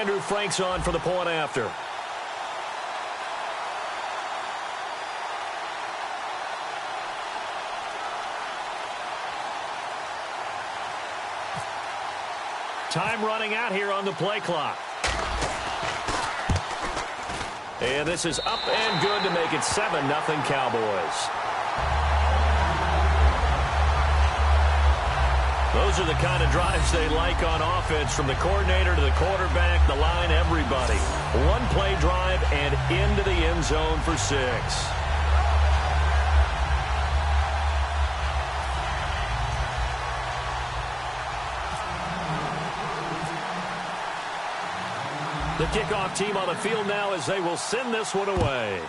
Andrew Frank's on for the point after. Time running out here on the play clock. And this is up and good to make it 7-0 Cowboys. Those are the kind of drives they like on offense, from the coordinator to the quarterback, the line, everybody. One-play drive and into the end zone for 6. The kickoff team on the field now as they will send this one away.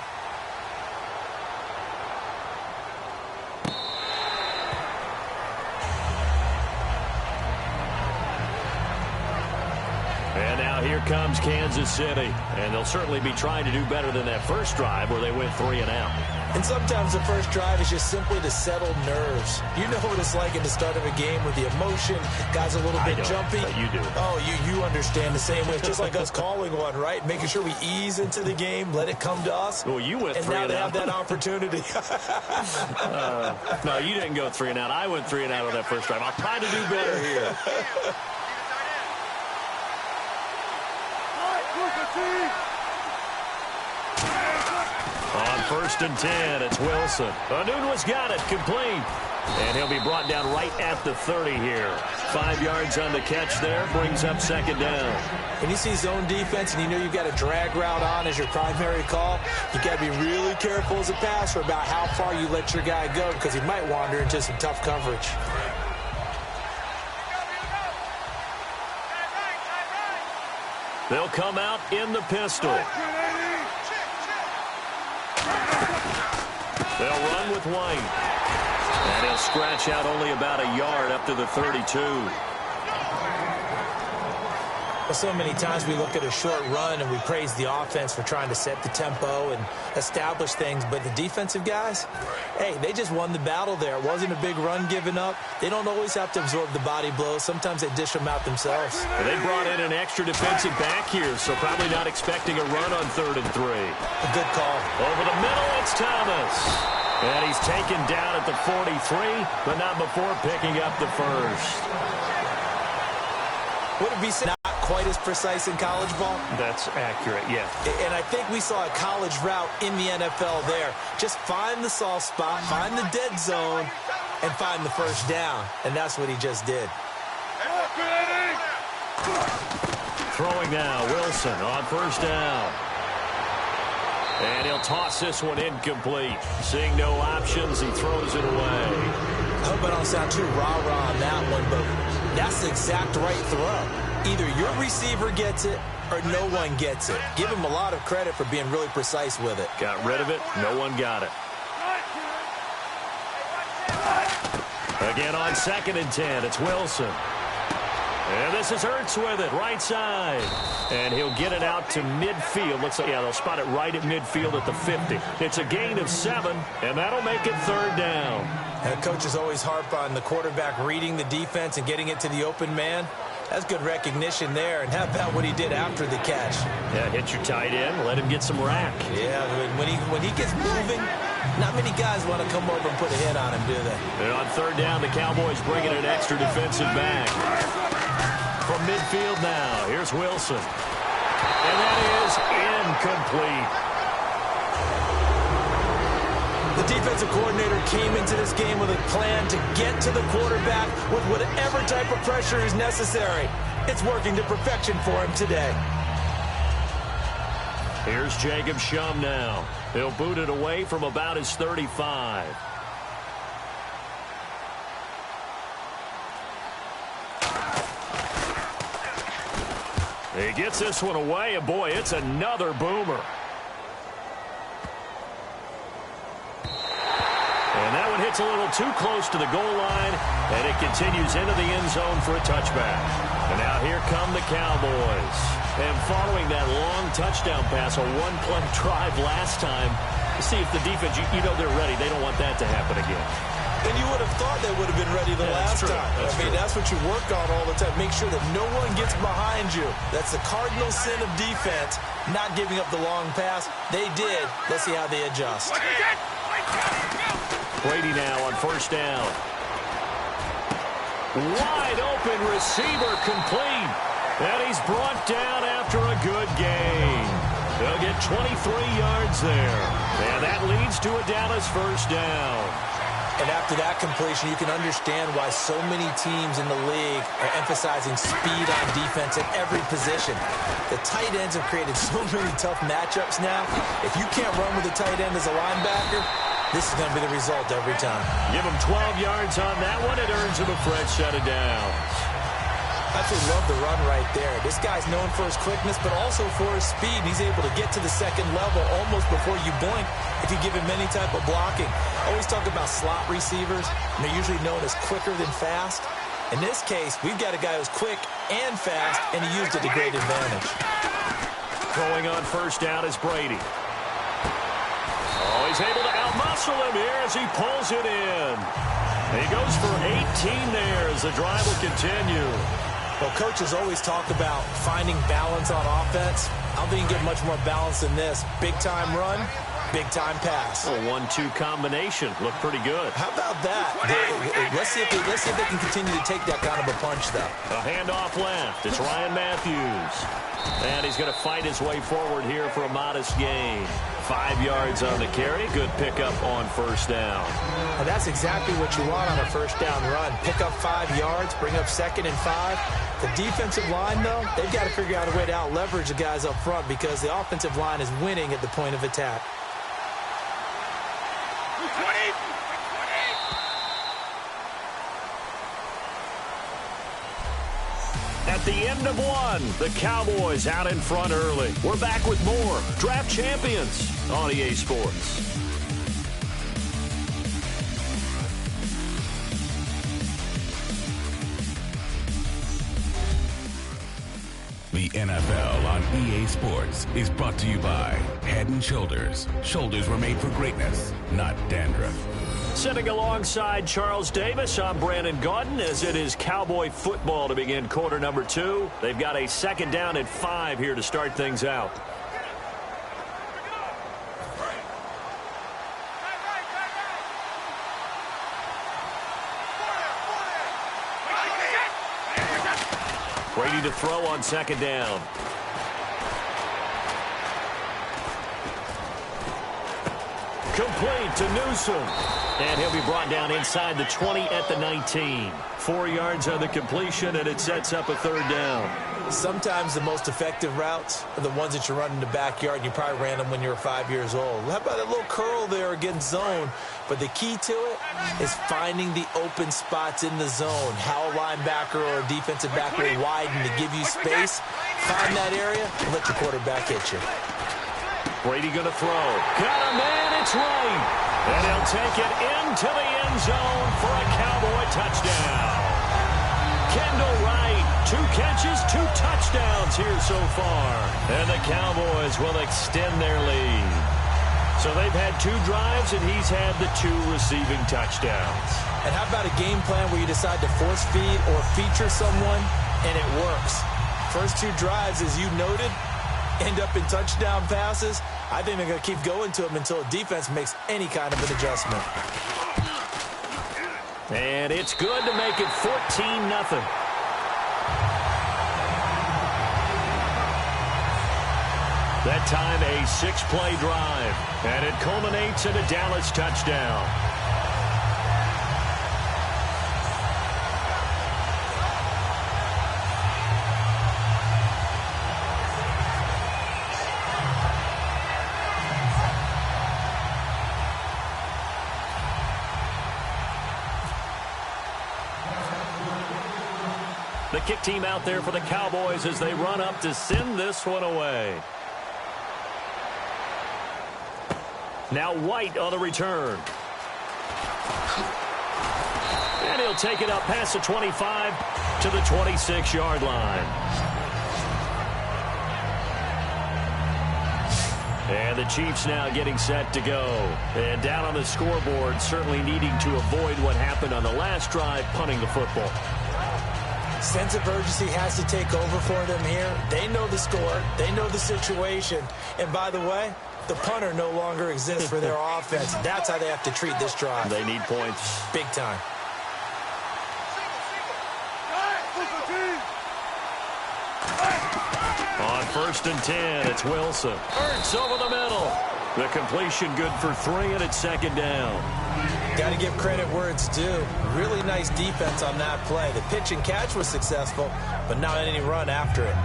And now here comes Kansas City. And they'll certainly be trying to do better than that first drive where they went 3 and out. And sometimes the first drive is just simply to settle nerves. You know what it's like at the start of a game with the emotion. Guys a little bit jumpy. But you do. Oh, you understand the same way. It's just like us calling one, right? Making sure we ease into the game, let it come to us. Well, you went 3 and out. And now they have that opportunity. No, you didn't go 3 and out. I went 3 and out on that first drive. I'll try to do better here. On 1st and 10, it's Wilson. Anunwa's got it, complete. And he'll be brought down right at the 30 here. 5 yards on the catch there, brings up 2nd down. When you see zone defense and you know you've got a drag route on as your primary call, you got to be really careful as a passer about how far you let your guy go, because he might wander into some tough coverage. They'll come out in the pistol. They'll run with White. And he'll scratch out only about a yard up to the 32. Well, so many times we look at a short run and we praise the offense for trying to set the tempo and establish things. But the defensive guys, hey, they just won the battle there. It wasn't a big run given up. They don't always have to absorb the body blows. Sometimes they dish them out themselves. Well, they brought in an extra defensive back here, so probably not expecting a run on 3rd and 3. A good call. Over the middle, it's Thomas. And he's taken down at the 43, but not before picking up the first. Would it be not quite as precise in college ball? That's accurate, yeah. And I think we saw a college route in the NFL there. Just find the soft spot, find the dead zone, and find the first down. And that's what he just did. Throwing now, Wilson on 1st down. And he'll toss this one incomplete. Seeing no options, he throws it away. I hope I don't sound too rah-rah on that one, but that's the exact right throw. Either your receiver gets it or no one gets it. Give him a lot of credit for being really precise with it. Got rid of it. No one got it. Again on 2nd and 10, it's Wilson. And this is Hurts with it, right side. And he'll get it out to midfield. Looks like, yeah, they'll spot it right at midfield at the 50. It's a gain of 7, and that'll make it 3rd down. And coaches always harp on the quarterback reading the defense and getting it to the open man. That's good recognition there. And how about what he did after the catch? Yeah, hit your tight end, let him get some rack. Yeah, when he gets moving, not many guys want to come over and put a hit on him, do they? And on 3rd down, the Cowboys bring in an extra defensive back. From midfield now, here's Wilson. And that is incomplete. The defensive coordinator came into this game with a plan to get to the quarterback with whatever type of pressure is necessary. It's working to perfection for him today. Here's Jacob Shum now. He'll boot it away from about his 35. He gets this one away, and boy, it's another boomer. And that one hits a little too close to the goal line, and it continues into the end zone for a touchback. And now here come the Cowboys. And following that long touchdown pass, a one-play drive last time, see if the defense, you know they're ready. They don't want that to happen again. And you would have thought they would have been ready the last time. I mean, that's what you work on all the time. Make sure that no one gets behind you. That's the cardinal sin of defense, not giving up the long pass. They did. Let's see how they adjust. Brady now on first down. Wide open receiver complete. And he's brought down after a good gain. They'll get 23 yards there. And that leads to a Dallas first down. And after that completion, you can understand why so many teams in the league are emphasizing speed on defense at every position. The tight ends have created so many tough matchups now. If you can't run with a tight end as a linebacker, this is going to be the result every time. Give him 12 yards on that one. It earns him a fresh set of downs. I absolutely love the run right there. This guy's known for his quickness, but also for his speed. He's able to get to the second level almost before you blink if you give him any type of blocking. I always talk about slot receivers, and they're usually known as quicker than fast. In this case, we've got a guy who's quick and fast, and he used it to great advantage. Throwing on first down is Brady. Oh, he's able to outmuscle him here as he pulls it in. He goes for 18 there as the drive will continue. Well, coaches always talk about finding balance on offense. I don't think you get much more balance than this. Big-time run, big-time pass. A 1-2 combination. Looked pretty good. How about that? Let's see if they can continue to take that kind of a punch, though. A handoff left. It's Ryan Matthews. And he's going to fight his way forward here for a modest gain. 5 yards on the carry. Good pickup on first down. And that's exactly what you want on a first down run. Pick up 5 yards, bring up 2nd and 5. The defensive line, though, they've got to figure out a way to out-leverage the guys up front because the offensive line is winning at the point of attack. At the end of one, the Cowboys out in front early. We're back with more Draft Champions on EA Sports. The NFL on EA Sports is brought to you by Head & Shoulders. Shoulders were made for greatness, not dandruff. Sitting alongside Charles Davis, I'm Brandon Gaudin as it is Cowboy football to begin quarter number 2. They've got a 2nd down and 5 here to start things out. Brady to throw on 2nd down. Complete to Newsom. And he'll be brought down inside the 20 at the 19. 4 yards on the completion, and it sets up a 3rd down. Sometimes the most effective routes are the ones that you run in the backyard, and you probably ran them when you were 5 years old. How about that little curl there against zone? But the key to it is finding the open spots in the zone. How a linebacker or a defensive back will widen to give you space. Find that area and let your quarterback hit you. Brady going to throw. Got a man, it's right. And he'll take it into the end zone for a Cowboy touchdown. Kendall Wright, 2 catches, 2 touchdowns here so far. And the Cowboys will extend their lead. So they've had 2 drives, and he's had the 2 receiving touchdowns. And how about a game plan where you decide to force feed or feature someone, and it works? First 2 drives, as you noted, end up in touchdown passes. I think they're going to keep going to them until the defense makes any kind of an adjustment. And it's good to make it 14-0. That time a 6-play drive, and it culminates in a Dallas touchdown. The kick team out there for the Cowboys as they run up to send this one away. Now White on the return. And he'll take it up past the 25 to the 26-yard line. And the Chiefs now getting set to go. And down on the scoreboard, certainly needing to avoid what happened on the last drive, punting the football. Sense of urgency has to take over for them here. They know the score. They know the situation. And by the way, the punter no longer exists for their offense. That's how they have to treat this drive. They need points. Big time. On 1st and 10, it's Wilson. Ertz over the middle. The completion good for 3, and it's 2nd down. Got to give credit where it's due. Really nice defense on that play. The pitch and catch was successful, but not any run after it.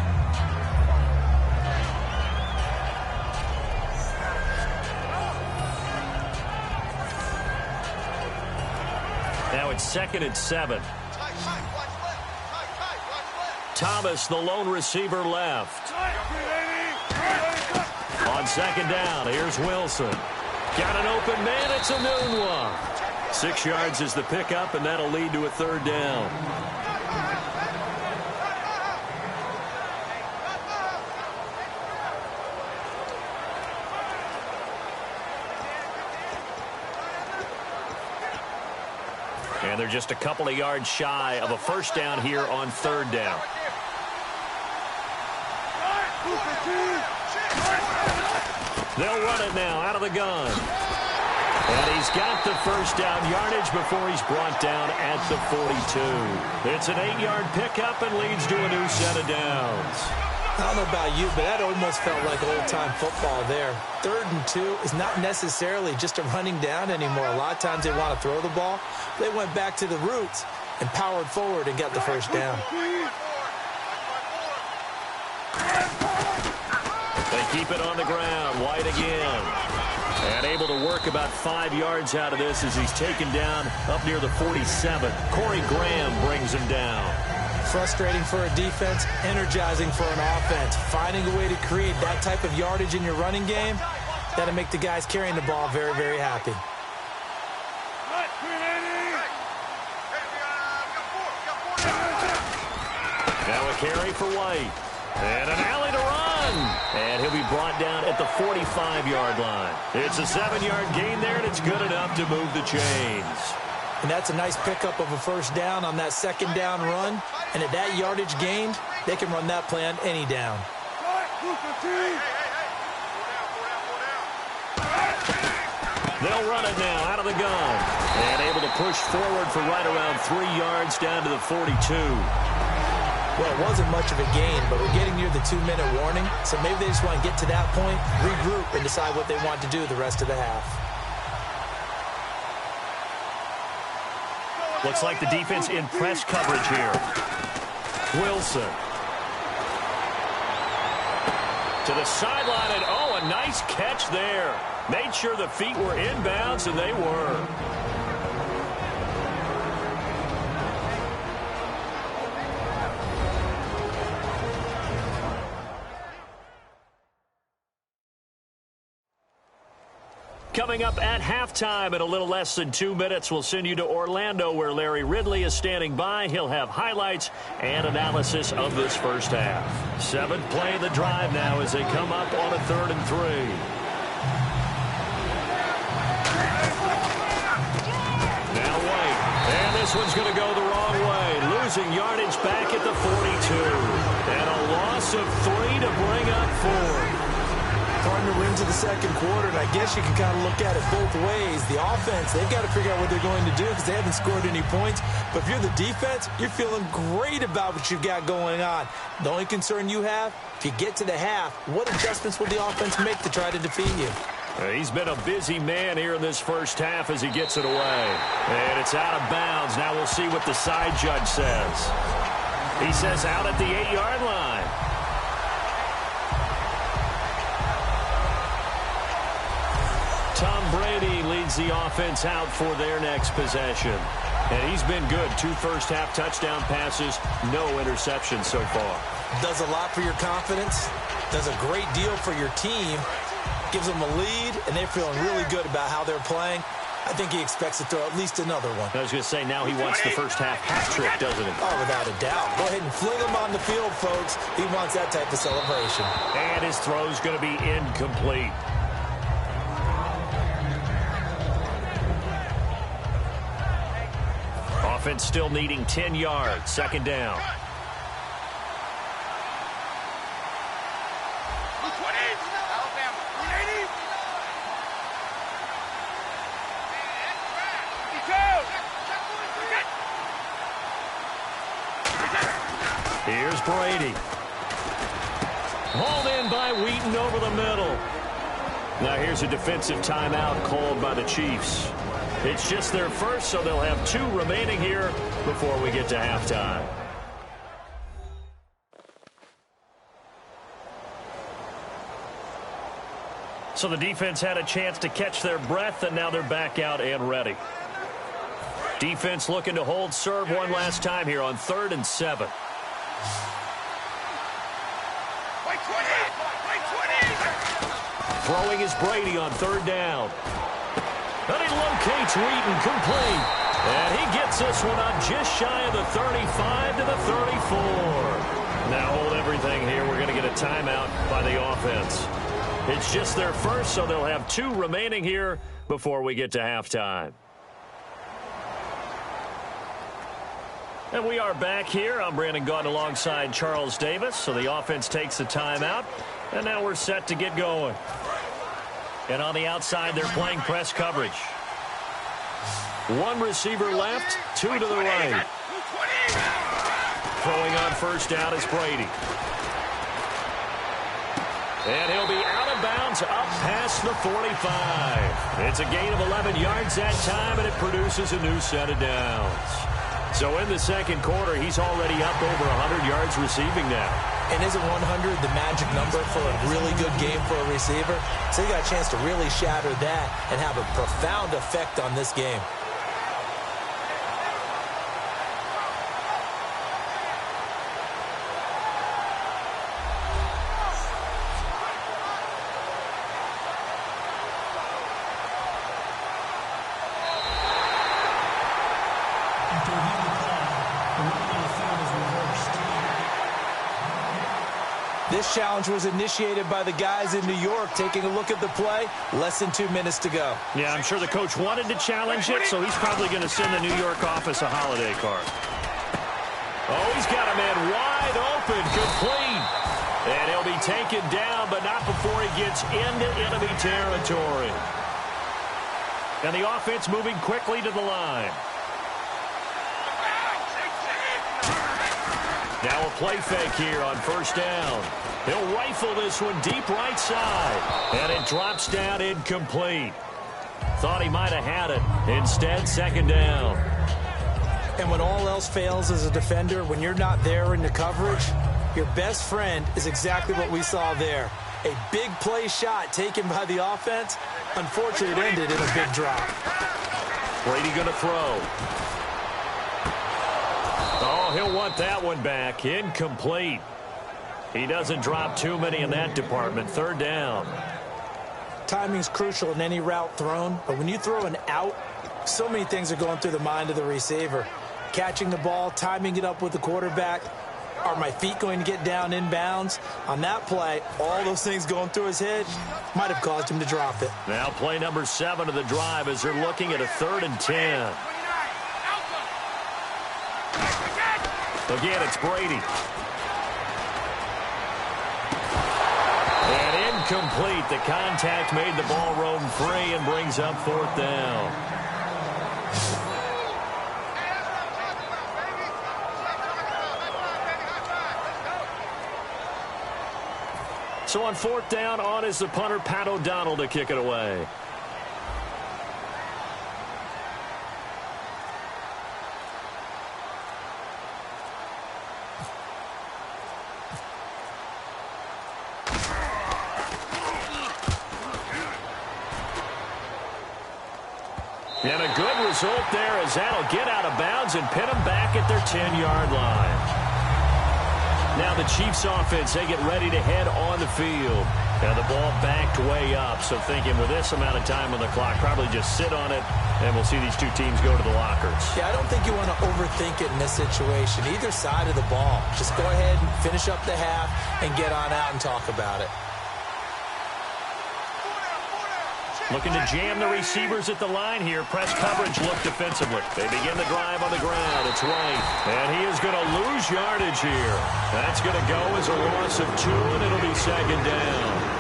Now it's 2nd and 7. Thomas, the lone receiver, left. On 2nd down, here's Wilson. Got an open man, it's a noon one. 6 yards is the pickup, and that'll lead to a 3rd down. And they're just a couple of yards shy of a 1st down here on 3rd down. They'll run it now out of the gun. And he's got the 1st down yardage before he's brought down at the 42. It's an 8-yard pickup and leads to a new set of downs. I don't know about you, but that almost felt like old-time football there. 3rd and 2 is not necessarily just a running down anymore. A lot of times they want to throw the ball. They went back to the roots and powered forward and got the 1st down. They keep it on the ground. White again. And able to work about 5 yards out of this as he's taken down up near the 47. Corey Graham brings him down. Frustrating for a defense, energizing for an offense. Finding a way to create that type of yardage in your running game, that'll make the guys carrying the ball very, very happy. Now a carry for White. And an alley to run. And he'll be brought down at the 45-yard line. It's a 7-yard gain there, and it's good enough to move the chains. And that's a nice pickup of a 1st down on that 2nd down run. And at that yardage gained, they can run that play on any down. They'll run it now out of the gun. And able to push forward for right around 3 yards down to the 42. Well, it wasn't much of a gain, but we're getting near the 2-minute warning. So maybe they just want to get to that point, regroup, and decide what they want to do the rest of the half. Looks like the defense in press coverage here. Wilson. To the sideline, and oh, a nice catch there. Made sure the feet were inbounds, and they were. Coming up at halftime in a little less than 2 minutes, we'll send you to Orlando where Larry Ridley is standing by. He'll have highlights and analysis of this 1st half. 7th play of the drive now as they come up on a 3rd and 3. Now White. And this one's going to go the wrong way. Losing yardage back at the 42. And a loss of 3 to bring up 4. Starting to ring to the 2nd quarter, and I guess you can kind of look at it both ways. The offense, they've got to figure out what they're going to do because they haven't scored any points. But if you're the defense, you're feeling great about what you've got going on. The only concern you have, if you get to the half, what adjustments will the offense make to try to defeat you? He's been a busy man here in this 1st half as he gets it away. And it's out of bounds. Now we'll see what the side judge says. He says out at the 8-yard line. Tom Brady leads the offense out for their next possession. And he's been good. 2 first-half touchdown passes, no interceptions so far. Does a lot for your confidence, does a great deal for your team, gives them a lead, and they're feeling really good about how they're playing. I think he expects to throw at least another one. I was going to say, now he wants the first-half hat trick, doesn't he? Oh, without a doubt. Go ahead and fling him on the field, folks. He wants that type of celebration. And his throw's going to be incomplete. offense still needing 10 yards. Second down. Here's Brady. Hauled in by Wheaton over the middle. Now here's a defensive timeout called by the Chiefs. It's just their first, so they'll have 2 remaining here before we get to halftime. So the defense had a chance to catch their breath, and now they're back out and ready. Defense looking to hold serve one last time here on 3rd and 7. Throwing is Brady on 3rd down. And he locates Wheaton, complete. And he gets this one up just shy of the 35 to the 34. Now hold everything here. We're going to get a timeout by the offense. It's just their first, so they'll have 2 remaining here before we get to halftime. And we are back here. I'm Brandon Gaunt alongside Charles Davis. So the offense takes the timeout. And now we're set to get going. And on the outside, they're playing press coverage. 1 receiver left, 2 to the right. Throwing on first down is Brady. And he'll be out of bounds up past the 45. It's a gain of 11 yards that time, and it produces a new set of downs. So in the second quarter, he's already up over 100 yards receiving now. And isn't 100 the magic number for a really good game for a receiver? So you got a chance to really shatter that and have a profound effect on this game. This challenge was initiated by the guys in New York. Taking a look at the play, less than 2 minutes to go. Yeah, I'm sure the coach wanted to challenge it, so he's probably going to send the New York office a holiday card. Oh, he's got a man wide open, complete. And he'll be taken down, but not before he gets into enemy territory. And the offense moving quickly to the line. Now a play fake here on first down. He'll rifle this one deep right side. And it drops down incomplete. Thought he might have had it. Instead, second down. And when all else fails as a defender, when you're not there in the coverage, your best friend is exactly what we saw there. A big play shot taken by the offense. Unfortunately, it ended in a big drop. Brady going to throw. Oh, he'll want that one back. Incomplete. He doesn't drop too many in that department. Third down. Timing's crucial in any route thrown, but when you throw an out, so many things are going through the mind of the receiver. Catching the ball, timing it up with the quarterback. Are my feet going to get down inbounds? On that play, all those things going through his head might have caused him to drop it. Now play number 7 of the drive as they're looking at a 3rd and 10. Again, it's Brady. And incomplete. The contact made the ball roam free and brings up 4th down. So on 4th down, on is the punter, Pat O'Donnell, to kick it away. And a good result there as that'll get out of bounds and pin them back at their 10-yard line. Now the Chiefs offense, they get ready to head on the field. And the ball backed way up. So thinking with this amount of time on the clock, probably just sit on it, and we'll see these two teams go to the lockers. Yeah, I don't think you want to overthink it in this situation. Either side of the ball. Just go ahead and finish up the half and get on out and talk about it. Looking to jam the receivers at the line here. Press coverage look defensively. They begin the drive on the ground. It's White. And he is going to lose yardage here. That's going to go as a loss of 2, and it'll be second down.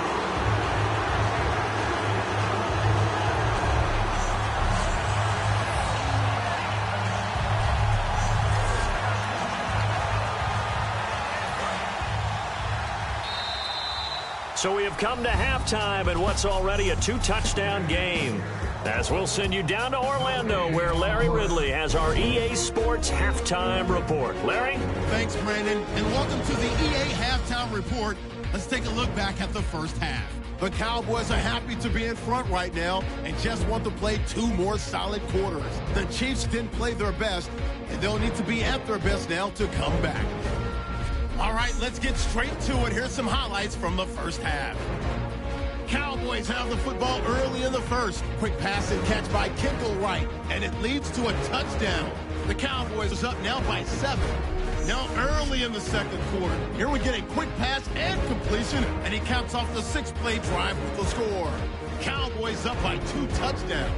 So we have come to halftime in what's already a 2-touchdown game. As we'll send you down to Orlando, where Larry Ridley has our EA Sports Halftime Report. Larry? Thanks, Brandon, and welcome to the EA Halftime Report. Let's take a look back at the first half. The Cowboys are happy to be in front right now and just want to play 2 more solid quarters. The Chiefs didn't play their best, and they'll need to be at their best now to come back. All right, let's get straight to it. Here's some highlights from the first half. Cowboys have the football early in the first. Quick pass and catch by Kendall Wright, and it leads to a touchdown. The Cowboys is up now by 7. Now early in the second quarter, here we get a quick pass and completion, and he caps off the 6-play drive with the score. Cowboys up by 2 touchdowns.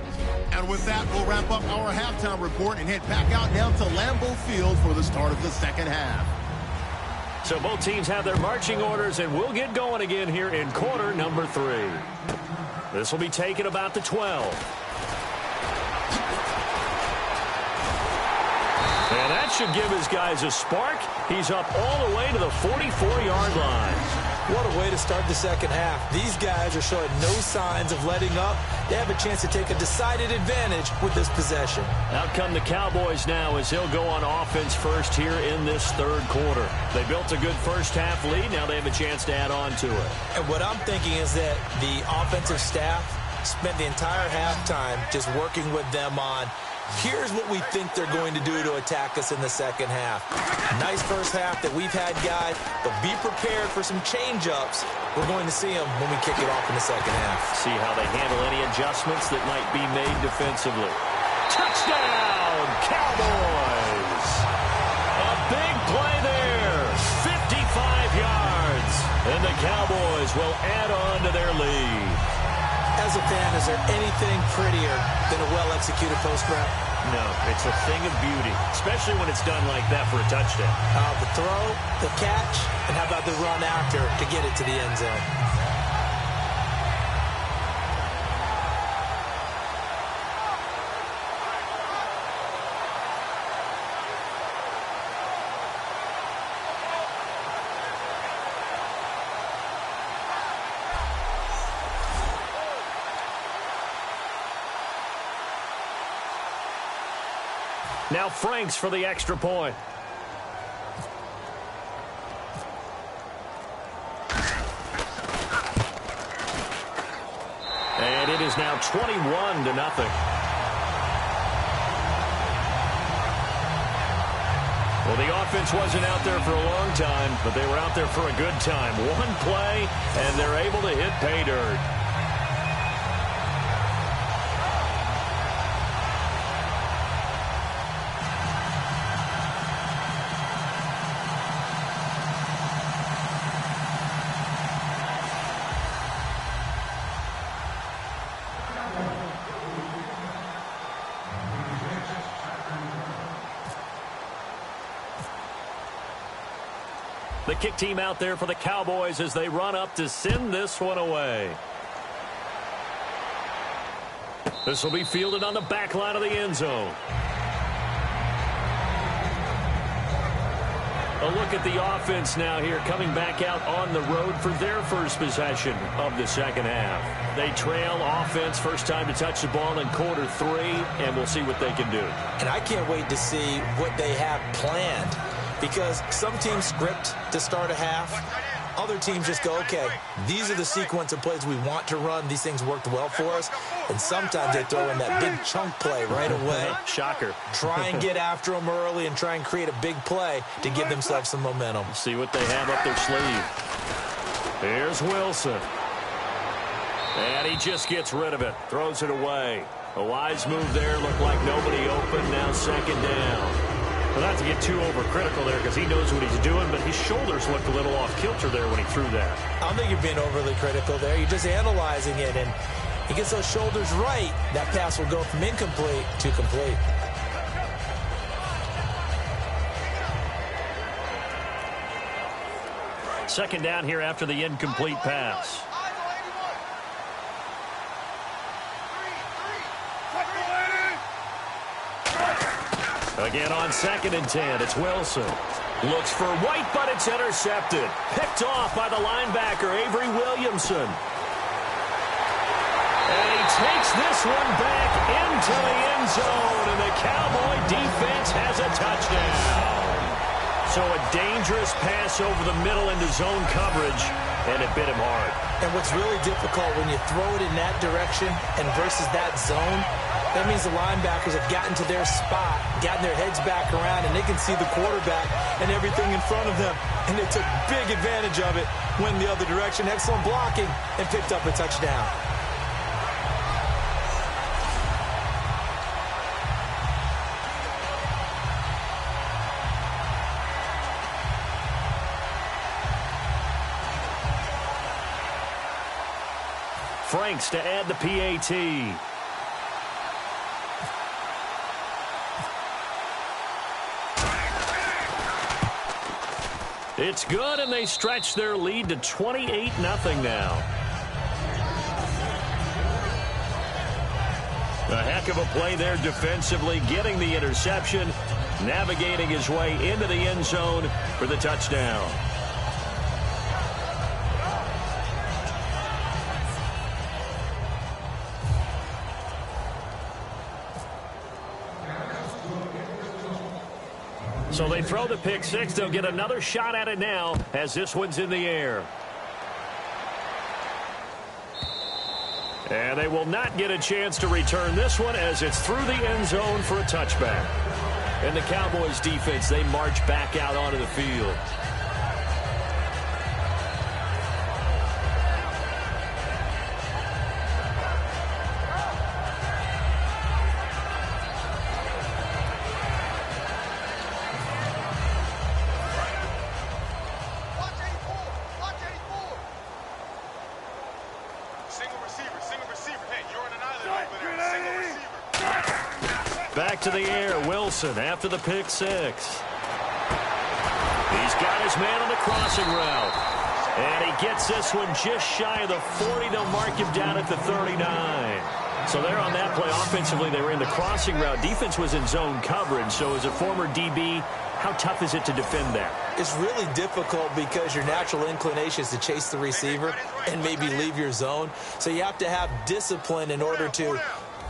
And with that, we'll wrap up our halftime report and head back out now to Lambeau Field for the start of the second half. So both teams have their marching orders, and we'll get going again here in quarter number 3. This will be taken about the 12. And that should give his guys a spark. He's up all the way to the 44-yard line. What a way to start the second half. These guys are showing no signs of letting up. They have a chance to take a decided advantage with this possession. Out come the Cowboys now as he'll go on offense first here in this third quarter. They built a good first half lead. Now they have a chance to add on to it. And what I'm thinking is that the offensive staff spent the entire halftime just working with them on here's what we think they're going to do to attack us in the second half. Nice first half that we've had, guys, but be prepared for some change-ups. We're going to see them when we kick it off in the second half. See how they handle any adjustments that might be made defensively. Touchdown, Cowboys! A big play there, 55 yards, and the Cowboys will add on to their lead. As a fan, is there anything prettier than a well-executed post route? No, it's a thing of beauty, especially when it's done like that for a touchdown. The throw, the catch, and how about the run after to get it to the end zone? Now Franks for the extra point. And it is now 21-0. Well, the offense wasn't out there for a long time, but they were out there for a good time. One play, and they're able to hit pay dirt. The kick team out there for the Cowboys as they run up to send this one away. This will be fielded on the back line of the end zone. A look at the offense now here, coming back out on the road for their first possession of the second half. They trail offense, first time to touch the ball in quarter 3, and we'll see what they can do. And I can't wait to see what they have planned, because some teams script to start a half. Other teams just go, okay, these are the sequence of plays we want to run. These things worked well for us. And sometimes they throw in that big chunk play right away. Shocker. Try and get after them early and try and create a big play to give themselves some momentum. See what they have up their sleeve. Here's Wilson. And he just gets rid of it. Throws it away. A wise move there. Looked like nobody open. Now second down. Well, not to get too overcritical there because he knows what he's doing, but his shoulders looked a little off kilter there when he threw that. I don't think you're being overly critical there. You're just analyzing it. And He gets those shoulders right, that pass will go from incomplete to complete. Second down here after the incomplete pass. Again on 2nd and 10, it's Wilson. Looks for White, but it's intercepted. Picked off by the linebacker, Avery Williamson. And he takes this one back into the end zone, and the Cowboy defense has a touchdown. So a dangerous pass over the middle into zone coverage, and it bit him hard. And what's really difficult when you throw it in that direction and versus that zone, that means the linebackers have gotten to their spot, gotten their heads back around, and they can see the quarterback and everything in front of them. And they took big advantage of it, went the other direction, excellent blocking, and picked up a touchdown. Franks to add the PAT. It's good, and they stretch their lead to 28-0 now. A heck of a play there defensively, getting the interception, navigating his way into the end zone for the touchdown. So they throw the pick six. They'll get another shot at it now as this one's in the air. And they will not get a chance to return this one as it's through the end zone for a touchback. And the Cowboys defense, they march back out onto the field. Back to the air, Wilson after the pick six. He's got his man on the crossing route. And he gets this one just shy of the 40. They'll mark him down at the 39. So they're on that play. Offensively, they were in the crossing route. Defense was in zone coverage. So as a former DB, how tough is it to defend that? It's really difficult because your natural inclination is to chase the receiver and maybe leave your zone. So you have to have discipline in order to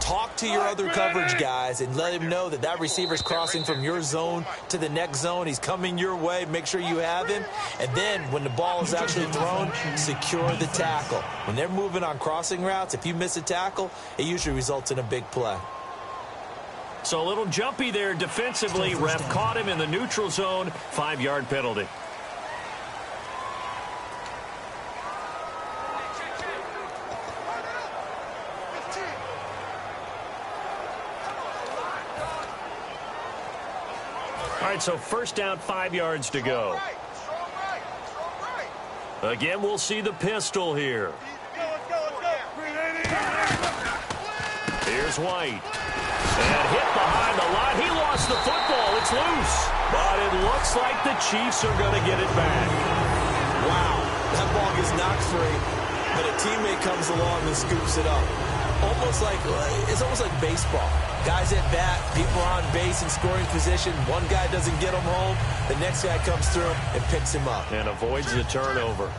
talk to your other coverage guys and let him know that that receiver's crossing from your zone to the next zone. He's coming your way. Make sure you have him. And then when the ball is actually thrown, secure the tackle. When they're moving on crossing routes, if you miss a tackle, it usually results in a big play. So a little jumpy there defensively. Ref caught him in the neutral zone. 5-yard penalty. All right, so first down, 5 yards to go. Again, we'll see the pistol here. Here's White. And hit behind the line. He lost the football. It's loose. But it looks like the Chiefs are going to get it back. Wow, that ball gets knocked free, but a teammate comes along and scoops it up. It's almost like baseball. Guys at bat, people are on base in scoring position. One guy doesn't get him home. The next guy comes through and picks him up. And avoids the turnover.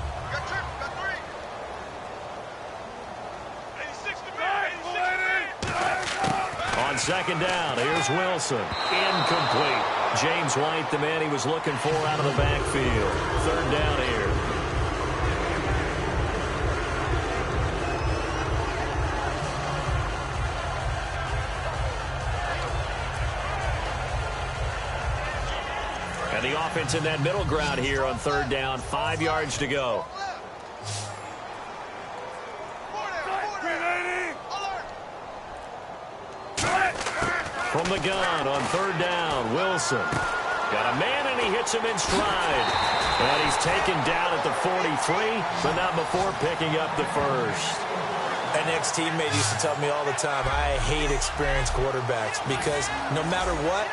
On second down, here's Wilson. Incomplete. James White, the man he was looking for out of the backfield. Third down here. And the offense in that middle ground here on third down. 5 yards to go. From the gun on third down, Wilson. Got a man, and he hits him in stride. And he's taken down at the 43, but not before picking up the first. An ex-teammate used to tell me all the time, I hate experienced quarterbacks because no matter what,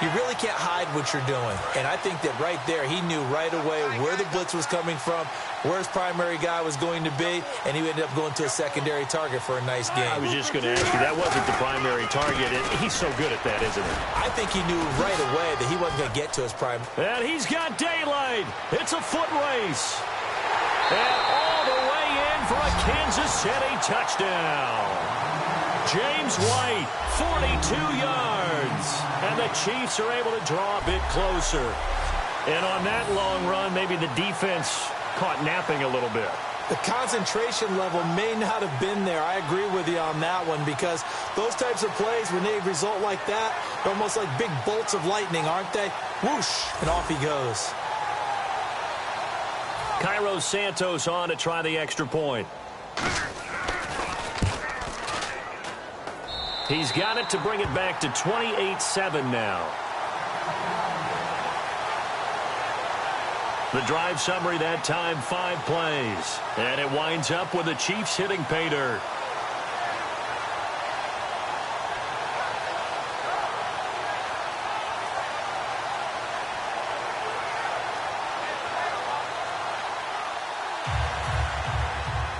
you really can't hide what you're doing. And I think that right there, he knew right away where the blitz was coming from, where his primary guy was going to be, and he ended up going to a secondary target for a nice game. I was just going to ask you, that wasn't the primary target. He's so good at that, isn't he? I think he knew right away that he wasn't going to get to his prime. And he's got daylight. It's a foot race. And all the way in for a Kansas City touchdown. James White, 42 yards. And the Chiefs are able to draw a bit closer. And on that long run, maybe the defense caught napping a little bit. The concentration level may not have been there. I agree with you on that one because those types of plays, when they result like that, they're almost like big bolts of lightning, aren't they? Whoosh, and off he goes. Cairo Santos on to try the extra point. He's got it to bring it back to 28-7 now. The drive summary that time, 5 plays. And it winds up with the Chiefs hitting pay dirt.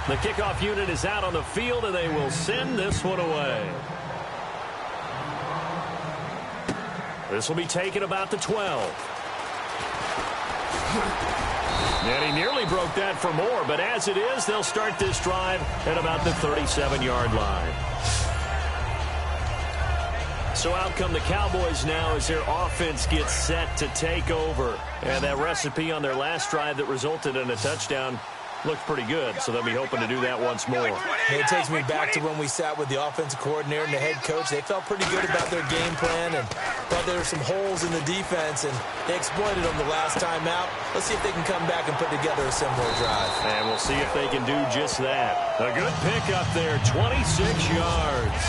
The kickoff unit is out on the field, and they will send this one away. This will be taken about the 12. And he nearly broke that for more, but as it is, they'll start this drive at about the 37-yard line. So out come the Cowboys now as their offense gets set to take over. And that recipe on their last drive that resulted in a touchdown looked pretty good, so they'll be hoping to do that once more. It takes me back to when we sat with the offensive coordinator and the head coach. They felt pretty good about their game plan and thought there were some holes in the defense, and they exploited them the last time out. Let's see if they can come back and put together a similar drive. And we'll see if they can do just that. A good pickup there, 26 yards.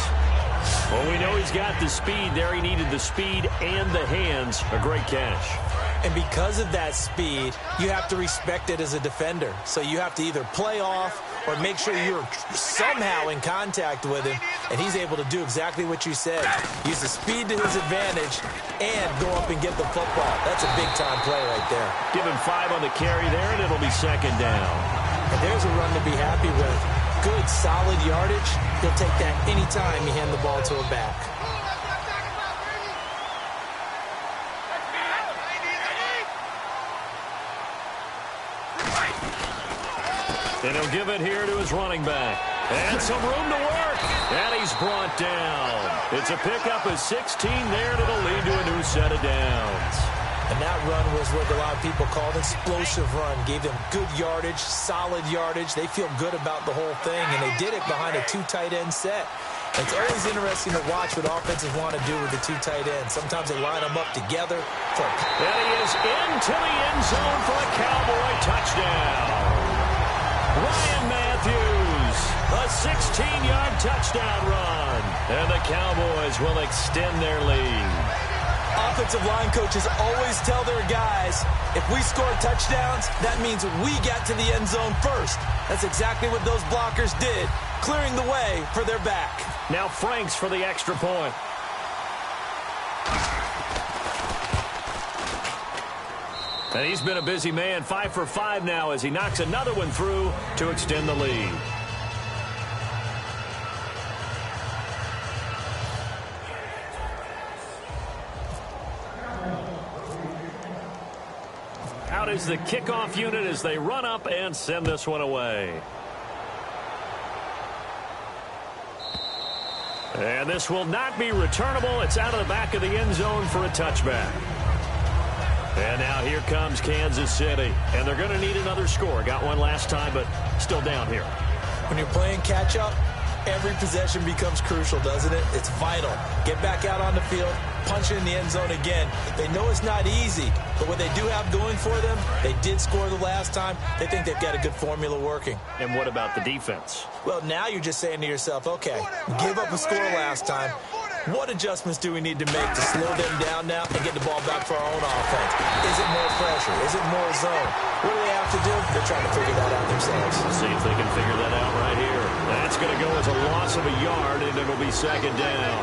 Well, we know he's got the speed there. He needed the speed and the hands. A great catch. And because of that speed, you have to respect it as a defender. So you have to either play off or make sure you're somehow in contact with him. And he's able to do exactly what you said. Use the speed to his advantage and go up and get the football. That's a big-time play right there. Give him 5 on the carry there, and it'll be second down. And there's a run to be happy with. Good, solid yardage. He'll take that anytime you hand the ball to a back. And he'll give it here to his running back. And some room to work. And he's brought down. It's a pickup of 16 there, and it'll lead to a new set of downs. And that run was what a lot of people called an explosive run. Gave them good yardage, solid yardage. They feel good about the whole thing, and they did it behind a 2 tight end set. It's always interesting to watch what offenses want to do with the 2 tight ends. Sometimes they line them up together. And he is into the end zone for a Cowboy touchdown. Ryan Matthews, a 16-yard touchdown run. And the Cowboys will extend their lead. Offensive line coaches always tell their guys, if we score touchdowns, that means we get to the end zone first. That's exactly what those blockers did, clearing the way for their back. Now Franks for the extra point. And he's been a busy man, 5 for 5 now as he knocks another one through to extend the lead. Out is the kickoff unit as they run up and send this one away. And this will not be returnable. It's out of the back of the end zone for a touchback. And now here comes Kansas City. And they're going to need another score. Got one last time, but still down here. When you're playing catch-up, every possession becomes crucial, doesn't it? It's vital. Get back out on the field, punch it in the end zone again. They know it's not easy, but what they do have going for them, they did score the last time. They think they've got a good formula working. And what about the defense? Well, now you're just saying to yourself, okay, give up a score last time. What adjustments do we need to make to slow them down now and get the ball back for our own offense? Is it more pressure? Is it more zone? What do they have to do? They're trying to figure that out themselves. Let's see if they can figure that out right here. That's going to go a loss of a yard, and it'll be second down.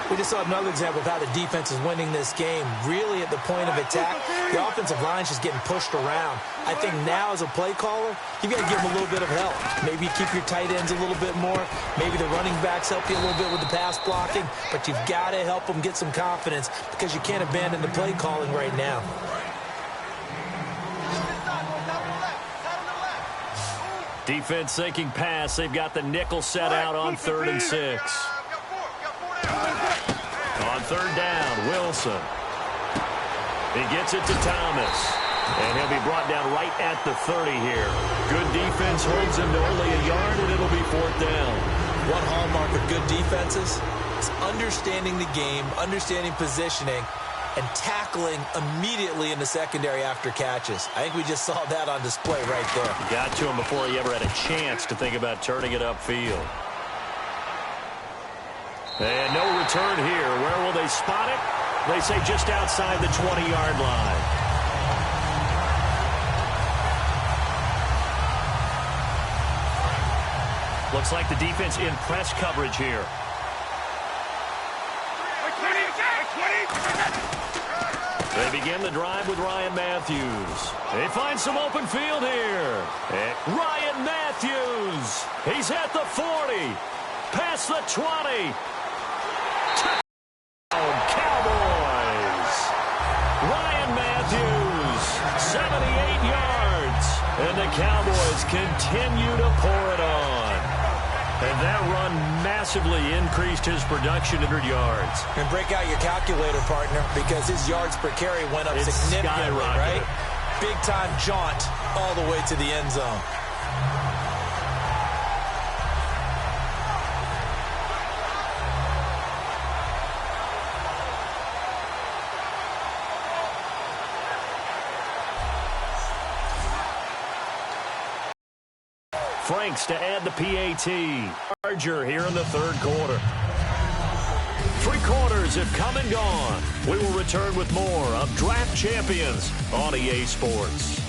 We just saw another example of how the defense is winning this game. Really at the point of attack, the offensive line is just getting pushed around. I think now as a play caller, you've got to give them a little bit of help. Maybe keep your tight ends a little bit more. Maybe the running backs help you a little bit with the pass blocking. But you've got to help them get some confidence because you can't abandon the play calling right now. Defense thinking pass. They've got the nickel set out on 3rd and 6. On 3rd down, Wilson. He gets it to Thomas. And he'll be brought down right at the 30 here. Good defense holds him to only a yard, and it'll be 4th down. One hallmark of good defenses is understanding the game, understanding positioning, and tackling immediately in the secondary after catches. I think we just saw that on display right there. Got to him before he ever had a chance to think about turning it upfield. And no return here. Where will they spot it? They say just outside the 20-yard line. Looks like the defense in press coverage here. They begin the drive with Ryan Matthews. They find some open field here. And Ryan Matthews. He's at the 40. Past the 20. Cowboys. Ryan Matthews, 78 yards. And the Cowboys continue to pour it on. And that run massively increased his production 100 yards. And break out your calculator, partner, because his yards per carry went up significantly, right? Big-time jaunt all the way to the end zone. Franks to add the PAT. Charger here in the 3rd quarter. 3 quarters have come and gone. We will return with more of Draft Champions on EA Sports.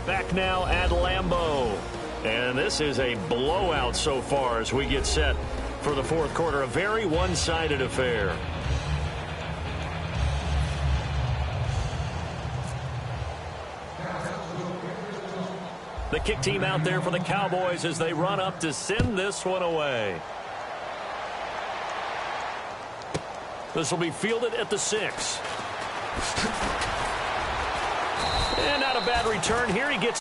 Back now at Lambeau. And this is a blowout so far as we get set for the 4th quarter. A very one-sided affair. The kick team out there for the Cowboys as they run up to send this one away. This will be fielded at the 6. And not a bad return here. He gets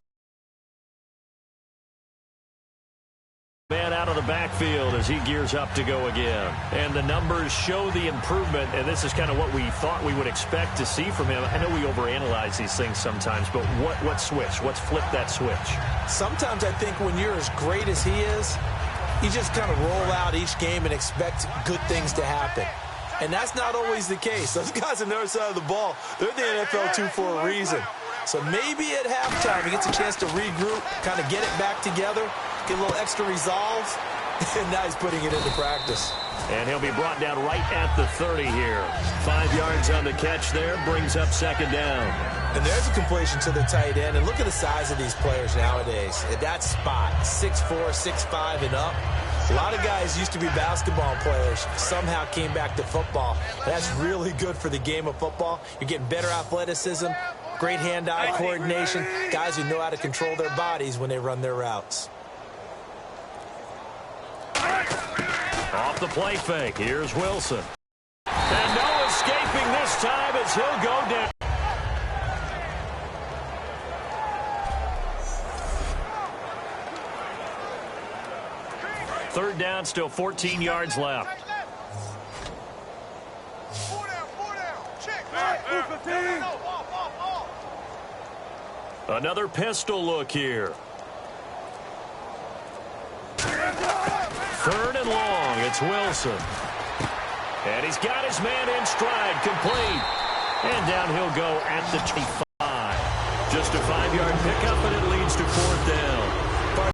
man out of the backfield as he gears up to go again. And the numbers show the improvement, and this is kind of what we thought we would expect to see from him. I know we overanalyze these things sometimes, but what switch? What's flipped that switch? Sometimes I think when you're as great as he is, you just kind of roll out each game and expect good things to happen. And that's not always the case. Those guys on the other side of the ball, they're the NFL 2 for a reason. So maybe at halftime he gets a chance to regroup, kind of get it back together, get a little extra resolve, and now he's putting it into practice. And he'll be brought down right at the 30 here. 5 yards on the catch there, brings up second down. And there's a completion to the tight end. And look at the size of these players nowadays. At that spot, 6'4", 6'5", and up. A lot of guys used to be basketball players, somehow came back to football. That's really good for the game of football. You're getting better athleticism, great hand-eye coordination, guys who know how to control their bodies when they run their routes. Off the play fake, here's Wilson. And no escaping this time as he'll go down. Third down, still 14 yards left. Another pistol look here. Third and long, it's Wilson. And he's got his man in stride, complete. And down he'll go at the 25. Just a 5-yard pickup, and it leads to 4th down.